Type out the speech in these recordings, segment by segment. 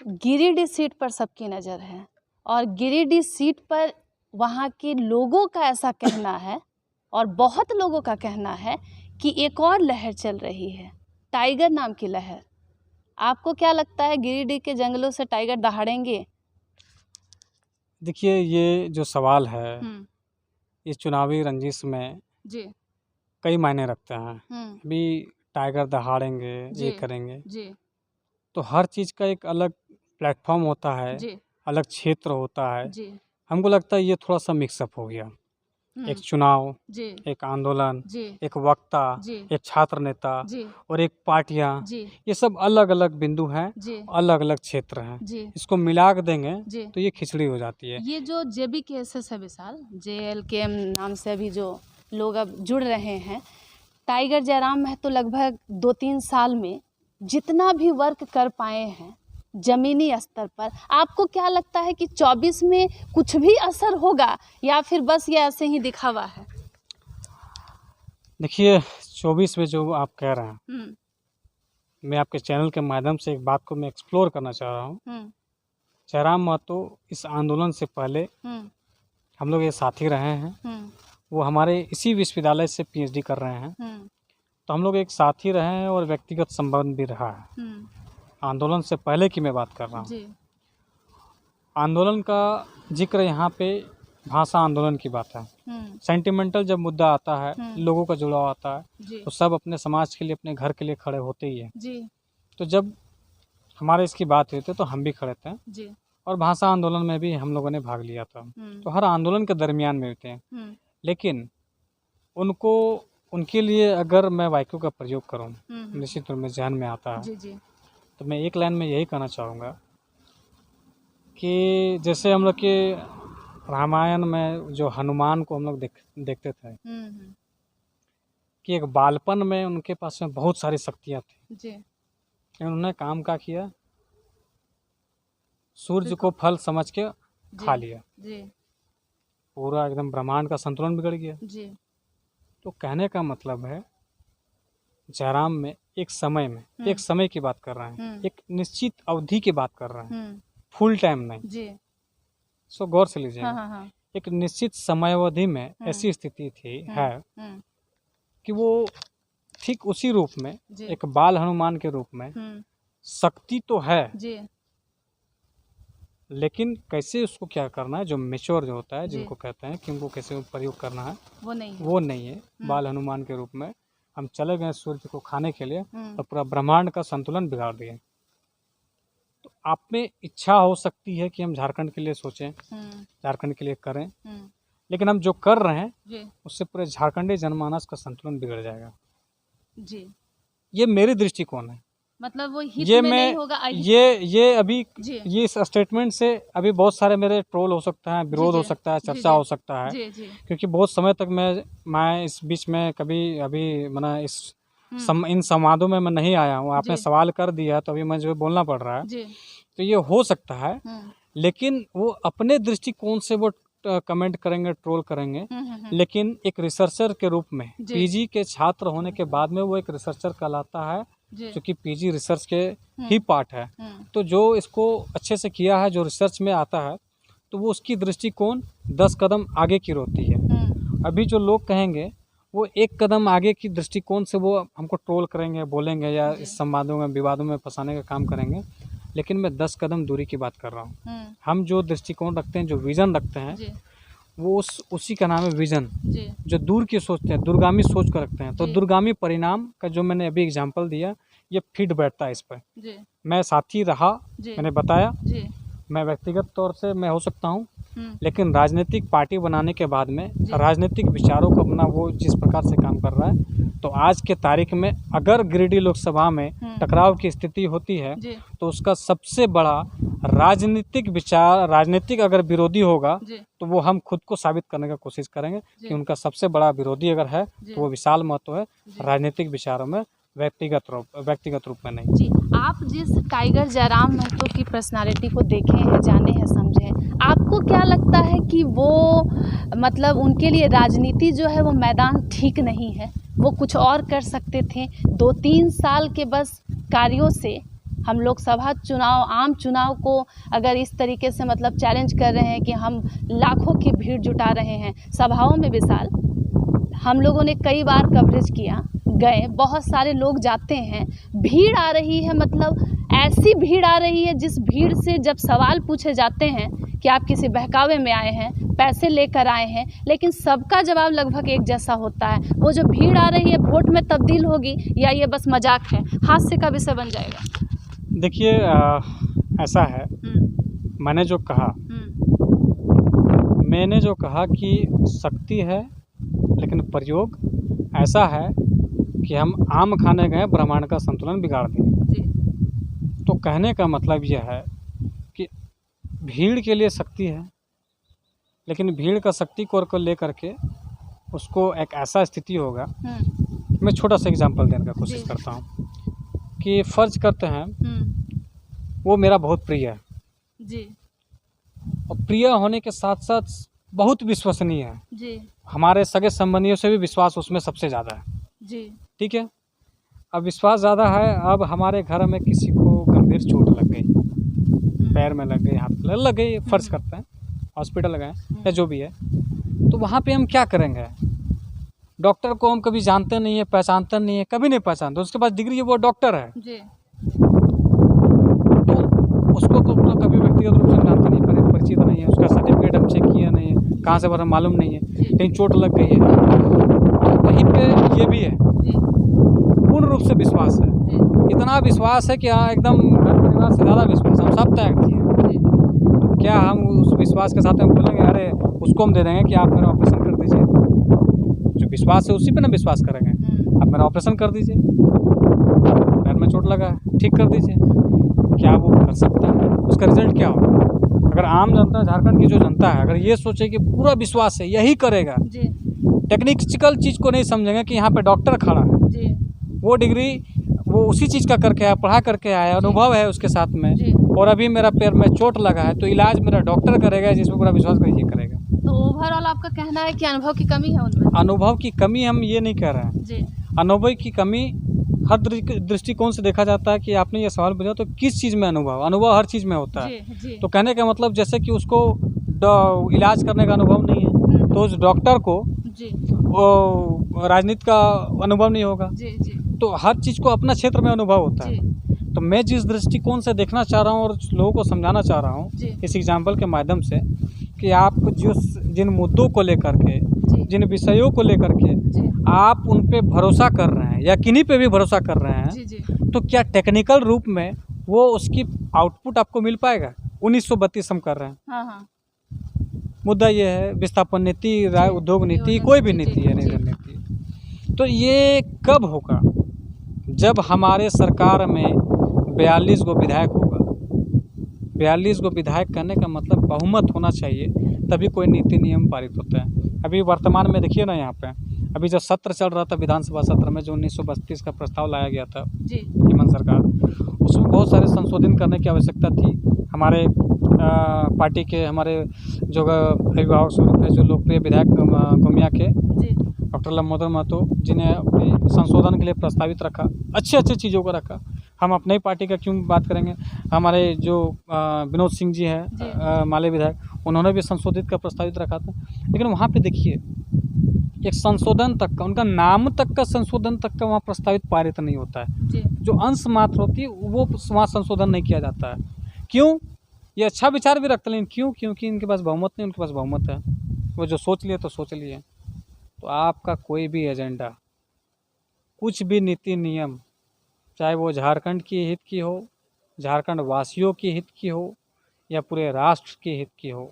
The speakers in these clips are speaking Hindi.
गिरिडीह सीट पर सबकी नज़र है और गिरिडीह सीट पर वहाँ के लोगों का ऐसा कहना है और बहुत लोगों का कहना है कि एक और लहर चल रही है, टाइगर नाम की लहर। आपको क्या लगता है, गिरिडीह के जंगलों से टाइगर दहाड़ेंगे? देखिए, ये जो सवाल है इस चुनावी रंजिश में जी कई मायने रखते हैं। अभी टाइगर दहाड़ेंगे, ये करेंगे, जी तो हर चीज़ का एक अलग प्लेटफॉर्म होता है, जी अलग क्षेत्र होता है। जी हमको लगता है ये थोड़ा सा मिक्सअप हो गया। एक चुनाव, जी एक आंदोलन, जी एक वक्ता, जी एक छात्र नेता जी और एक पार्टियां, जी ये सब अलग अलग बिंदु हैं, जी अलग अलग क्षेत्र हैं। जी इसको मिला के देंगे जी तो ये खिचड़ी हो जाती है। ये जो जेबी केसेस है विशाल, JLKM नाम से अभी जो लोग अब जुड़ रहे हैं, टाइगर जयराम महतो लगभग 2-3 साल में जितना भी वर्क कर पाए हैं ज़मीनी स्तर पर, आपको क्या लगता है कि 24 में कुछ भी असर होगा या फिर बस ये ऐसे ही दिखावा है? देखिए, 24 में जो आप कह रहे हैं, मैं आपके चैनल के माध्यम से एक बात को मैं एक्सप्लोर करना चाह रहा हूँ। जयराम महतो इस आंदोलन से पहले हम लोग ये साथी रहे हैं। वो हमारे इसी विश्वविद्यालय से PhD कर रहे हैं, तो हम लोग एक साथी रहे हैं और व्यक्तिगत संबंध भी रहा है। आंदोलन से पहले की मैं बात कर रहा हूँ। आंदोलन का जिक्र यहाँ पे भाषा आंदोलन की बात है। सेंटिमेंटल जब मुद्दा आता है, लोगों का जुड़ाव आता है, तो सब अपने समाज के लिए, अपने घर के लिए खड़े होते ही है। तो जब हमारे इसकी बात हुई थी तो हम भी खड़े थे और भाषा आंदोलन में भी हम लोगों ने भाग लिया था। तो हर आंदोलन के दरमियान में होते हैं, लेकिन उनके लिए अगर मैं वाक्यों का प्रयोग करूं, निश्चित रूप में ध्यान में आता है। तो मैं एक लाइन में यही कहना चाहूँगा कि जैसे हम लोग के रामायण में जो हनुमान को हम लोग देखते थे कि एक बालपन में उनके पास में बहुत सारी शक्तियाँ थी, उन्होंने काम क्या किया, सूर्य को फल समझ के खा लिया, पूरा एकदम ब्रह्मांड का संतुलन बिगड़ गया। तो कहने का मतलब है, जयराम में एक समय की बात कर रहे हैं, एक निश्चित अवधि की बात कर रहे हैं, फुल टाइम नहीं। सो गौर से लीजिए। एक निश्चित समयावधि में ऐसी स्थिति है कि वो ठीक उसी रूप में, एक बाल हनुमान के रूप में शक्ति तो है, लेकिन कैसे उसको क्या करना है, जो मैच्योर जो होता है, जिनको कहते हैं कि उनको कैसे प्रयोग करना है, वो नहीं है। बाल हनुमान के रूप में हम चले गए सूर्य को खाने के लिए और पूरा ब्रह्मांड का संतुलन बिगाड़ दिए। तो आप में इच्छा हो सकती है कि हम झारखंड के लिए सोचें, झारखंड के लिए करें, लेकिन हम जो कर रहे हैं उससे पूरे झारखंडी जनमानस का संतुलन बिगड़ जाएगा। ये मेरी दृष्टिकोण है। मतलब वो हित में नहीं होगा। ये अभी ये इस स्टेटमेंट से अभी बहुत सारे मेरे ट्रोल हो सकता है, विरोध हो सकता है, चर्चा हो सकता है, क्योंकि बहुत समय तक मैं इस बीच में कभी अभी इन संवादों में मैं नहीं आया हूँ। आपने सवाल कर दिया तो अभी मुझे बोलना पड़ रहा है। तो ये हो सकता है, लेकिन वो अपने दृष्टिकोण से वो कमेंट करेंगे, ट्रोल करेंगे, लेकिन एक रिसर्चर के रूप में, PG के छात्र होने के बाद में वो एक रिसर्चर कहलाता है, क्योंकि PG रिसर्च के ही पार्ट है। तो जो इसको अच्छे से किया है, जो रिसर्च में आता है, तो वो उसकी दृष्टिकोण 10 कदम आगे की होती है। अभी जो लोग कहेंगे वो 1 कदम आगे की दृष्टिकोण से वो हमको ट्रोल करेंगे, बोलेंगे या इस संवादों में, विवादों में फंसाने का काम करेंगे, लेकिन मैं 10 कदम दूरी की बात कर रहा हूँ। हम जो दृष्टिकोण रखते हैं, जो विज़न रखते हैं, वो उसी का नाम है विज़न। जो दूर की सोचते हैं, दूरगामी सोच कर रखते हैं, तो दूरगामी परिणाम का जो मैंने अभी एग्जांपल दिया, ये फिट बैठता है इस पर। मैं साथी रहा, मैंने बताया, मैं व्यक्तिगत तौर से मैं हो सकता हूँ, लेकिन राजनीतिक पार्टी बनाने के बाद में राजनीतिक विचारों को अपना वो जिस प्रकार से काम कर रहा है, तो आज के तारीख में अगर गिरिडीह लोकसभा में टकराव की स्थिति होती है, तो उसका सबसे बड़ा राजनीतिक अगर विरोधी होगा, तो वो हम खुद को साबित करने का कोशिश करेंगे कि उनका सबसे बड़ा विरोधी अगर है तो वो विशाल महतो है, राजनीतिक विचारों में, व्यक्तिगत रूप में नहीं। जी, आप जिस टाइगर जयराम महतो की पर्सनालिटी को देखे हैं, जाने हैं, समझे हैं, आपको क्या लगता है कि वो मतलब उनके लिए राजनीति जो है वो मैदान ठीक नहीं है, वो कुछ और कर सकते थे? 2-3 साल के बस कार्यों से हम लोकसभा चुनाव, आम चुनाव को अगर इस तरीके से मतलब चैलेंज कर रहे हैं कि हम लाखों की भीड़ जुटा रहे हैं सभाओं में, विशाल हम लोगों ने कई बार कवरेज किया, गए, बहुत सारे लोग जाते हैं, भीड़ आ रही है, मतलब ऐसी भीड़ आ रही है जिस भीड़ से जब सवाल पूछे जाते हैं कि आप किसी बहकावे में आए हैं, पैसे लेकर आए हैं, लेकिन सबका जवाब लगभग एक जैसा होता है। वो जो भीड़ आ रही है वोट में तब्दील होगी या ये बस मजाक है, हास्य का विषय बन जाएगा? देखिए ऐसा है, मैंने जो कहा कि शक्ति है लेकिन प्रयोग ऐसा है कि हम आम खाने गए, ब्रह्मांड का संतुलन बिगाड़ दिए। तो कहने का मतलब यह है कि भीड़ के लिए शक्ति है, लेकिन भीड़ का शक्ति को लेकर के उसको एक ऐसा स्थिति होगा। मैं छोटा सा एग्जांपल देने का कोशिश करता हूँ कि फ़र्ज करते हैं वो मेरा बहुत प्रिय है जी, और प्रिय होने के साथ साथ बहुत विश्वसनीय है जी, हमारे सगे संबंधियों से भी विश्वास उसमें सबसे ज़्यादा है जी, ठीक है। अब विश्वास ज़्यादा है, अब हमारे घर में किसी को गंभीर चोट लग गई, पैर में लग गई, हाथ में लग गई, फ़र्ज करते हैं हॉस्पिटल गए या जो भी है, तो वहाँ पे हम क्या करेंगे? डॉक्टर को हम कभी जानते नहीं है, पहचानते नहीं है, कभी नहीं पहचानते, उसके पास डिग्री है, वो डॉक्टर है जी, तो उसको तो कभी व्यक्तिगत रूप से जानते नहीं, परिचित नहीं है, उसका सर्टिफिकेट हम चेक किया नहीं है, कहाँ से बना मालूम नहीं है, कहीं चोट लग गई है। तो वहीं पे ये भी है, पूर्ण रूप से विश्वास है, इतना विश्वास है कि हाँ एकदम घर परिवार से ज़्यादा विश्वास, हम सब त्याग दिए। क्या हम उस विश्वास के साथ हम बोलेंगे अरे उसको हम दे देंगे कि आप मेरा ऑपरेशन कर दीजिए? जो विश्वास है उसी पे ना विश्वास करेंगे, आप मेरा ऑपरेशन कर दीजिए, पैर में चोट लगा है ठीक कर दीजिए। क्या वो कर सकता है? उसका रिजल्ट क्या होगा? अगर आम जनता, झारखंड की जो जनता है, अगर ये सोचे कि पूरा विश्वास है यही करेगा, टेक्निकल चीज़ को नहीं समझेंगे कि यहाँ पे डॉक्टर खड़ा है, वो डिग्री वो उसी चीज़ का करके आया, पढ़ा करके आया, अनुभव है उसके साथ में, और अभी मेरा पैर में चोट लगा है तो इलाज मेरा डॉक्टर करेगा, जिसमें पूरा विश्वास कर ये करेगा। तो ओवरऑल आपका कहना है कि अनुभव की कमी है उनमें? अनुभव की कमी हम ये नहीं कह रहे हैं जी, अनुभव की कमी हर दृष्टिकोण से देखा जाता है कि आपने ये सवाल पूछा तो किस चीज़ में अनुभव हर चीज़ में होता है। जी। तो कहने का मतलब जैसे कि उसको इलाज करने का अनुभव नहीं है तो उस डॉक्टर को राजनीति का अनुभव नहीं होगा। जी। तो हर चीज़ को अपना क्षेत्र में अनुभव होता है। तो मैं जिस दृष्टिकोण से देखना चाह रहा हूँ और लोगों को समझाना चाह रहा हूँ इस एग्जाम्पल के माध्यम से कि आप जिन मुद्दों को लेकर के, जिन विषयों को लेकर के आप उन पे भरोसा कर रहे हैं या किन्हीं पे भी भरोसा कर रहे हैं, तो क्या टेक्निकल रूप में वो उसकी आउटपुट आपको मिल पाएगा? 1932 हम कर रहे हैं। हाँ। मुद्दा ये है, विस्थापन नीति, उद्योग नीति, कोई भी नीति है, नहीं नीति, तो ये कब होगा? जब हमारे सरकार में 42 गो विधायक होगा। 42 गो विधायक करने का मतलब बहुमत होना चाहिए, तभी कोई नीति नियम पारित होता है। अभी वर्तमान में देखिए ना, यहाँ पे अभी जो सत्र चल रहा था विधानसभा सत्र में, जो 1932 का प्रस्ताव लाया गया था हेमंत सरकार, उसमें बहुत सारे संशोधन करने की आवश्यकता थी। हमारे पार्टी के हमारे जो अभिभावक स्वरूप है, जो लोकप्रिय विधायक गोमिया के डॉक्टर लंबोदर महतो, जिन्हें अपने संशोधन के लिए प्रस्तावित रखा, अच्छे चीज़ों को रखा। हम अपने ही पार्टी का क्यों बात करेंगे, हमारे जो विनोद सिंह जी हैं माले विधायक, उन्होंने भी संशोधित का प्रस्तावित रखा था। लेकिन वहाँ पे देखिए एक संशोधन तक का, उनका नाम तक का संशोधन तक का वहाँ प्रस्तावित पारित नहीं होता है। जो अंश मात्र होती है वो वहाँ संशोधन नहीं किया जाता है। क्यों? ये अच्छा विचार भी रखते, लेकिन क्यों? क्योंकि इनके पास बहुमत नहीं, उनके पास बहुमत है। वो जो सोच लिए तो सोच लिए। तो आपका कोई भी एजेंडा, कुछ भी नीति नियम, चाहे वो झारखंड की हित की हो, झारखंड वासियों की हित की हो, या पूरे राष्ट्र की हित की हो,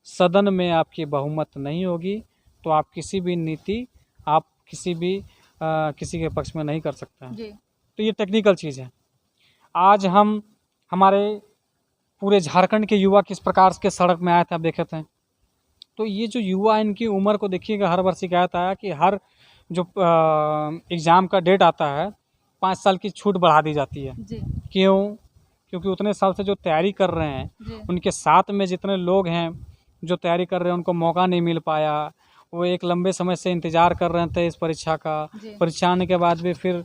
सदन में आपकी बहुमत नहीं होगी तो आप किसी भी नीति, आप किसी के पक्ष में नहीं कर सकते हैं। तो ये टेक्निकल चीज़ है। आज हम हमारे पूरे झारखंड के युवा किस प्रकार के सड़क में आए थे, आप देखे थे। तो ये जो युवा, इनकी उम्र को देखिएगा, हर वर्ष शिकायत आया कि हर जो एग्ज़ाम का डेट आता है 5 साल की छूट बढ़ा दी जाती है। क्यों? क्योंकि उतने साल से जो तैयारी कर रहे हैं, उनके साथ में जितने लोग हैं जो तैयारी कर रहे हैं, उनको मौका नहीं मिल पाया। वो एक लंबे समय से इंतज़ार कर रहे थे इस परीक्षा का। परीक्षा आने के बाद भी फिर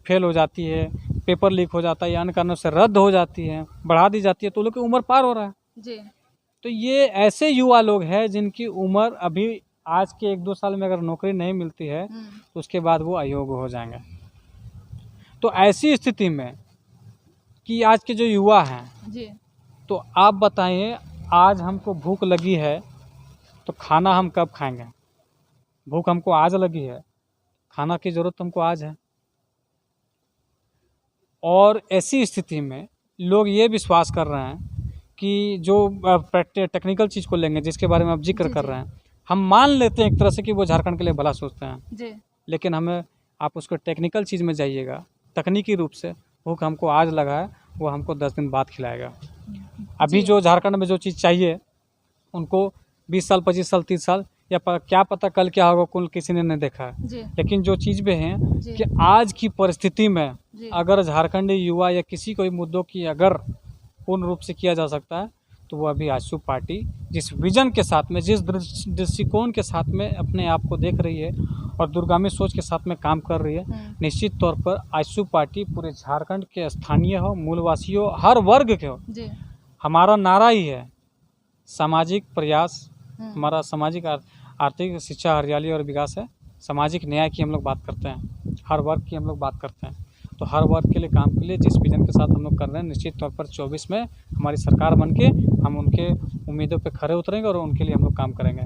फेल हो जाती है, पेपर लीक हो जाता है या अन्य कारणों से रद्द हो जाती है, बढ़ा दी जाती है, तो लोग की उम्र पार हो रहा है जी। तो ये ऐसे युवा लोग हैं जिनकी उम्र अभी आज के 1-2 साल में अगर नौकरी नहीं मिलती है तो उसके बाद वो अयोग्य हो जाएंगे। तो ऐसी स्थिति में कि आज के जो युवा हैं जी। तो आप बताइए, आज हमको भूख लगी है तो खाना हम कब खाएंगे? भूख हमको आज लगी है, खाना की ज़रूरत हमको आज है। और ऐसी स्थिति में लोग ये विश्वास कर रहे हैं कि जो टेक्निकल चीज़ को लेंगे जिसके बारे में आप जिक्र कर रहे हैं, हम मान लेते हैं एक तरह से कि वो झारखंड के लिए भला सोचते हैं जी। लेकिन हमें, आप उसको टेक्निकल चीज़ में जाइएगा, तकनीकी रूप से भूख हमको आज लगा है वो हमको 10 दिन बाद खिलाएगा। अभी जो झारखंड में जो चीज़ चाहिए उनको 20 साल 25 साल 30 साल या क्या पता कल क्या होगा, कुल किसी ने नहीं देखा है। लेकिन जो चीज़ भी हैं कि आज की परिस्थिति में अगर झारखंडी युवा या किसी कोई मुद्दों की अगर पूर्ण रूप से किया जा सकता है तो वो अभी आजसू पार्टी जिस विजन के साथ में, जिस दृष्टिकोण के साथ में अपने आप को देख रही है और दूरगामी सोच के साथ में काम कर रही है, निश्चित तौर पर आजसू पार्टी पूरे झारखंड के स्थानीय हो, मूलवासी हो, हर वर्ग के हो, हमारा नारा ही है सामाजिक प्रयास। हमारा सामाजिक आर्थिक शिक्षा, हरियाली और विकास है। सामाजिक न्याय की हम लोग बात करते हैं, हर वर्ग की हम लोग बात करते हैं। तो हर वर्ग के लिए काम के लिए जिस विजन के साथ हम लोग कर रहे हैं, निश्चित तौर पर 24 में हमारी सरकार बन के हम उनके उम्मीदों पे खरे उतरेंगे और उनके लिए हम लोग काम करेंगे।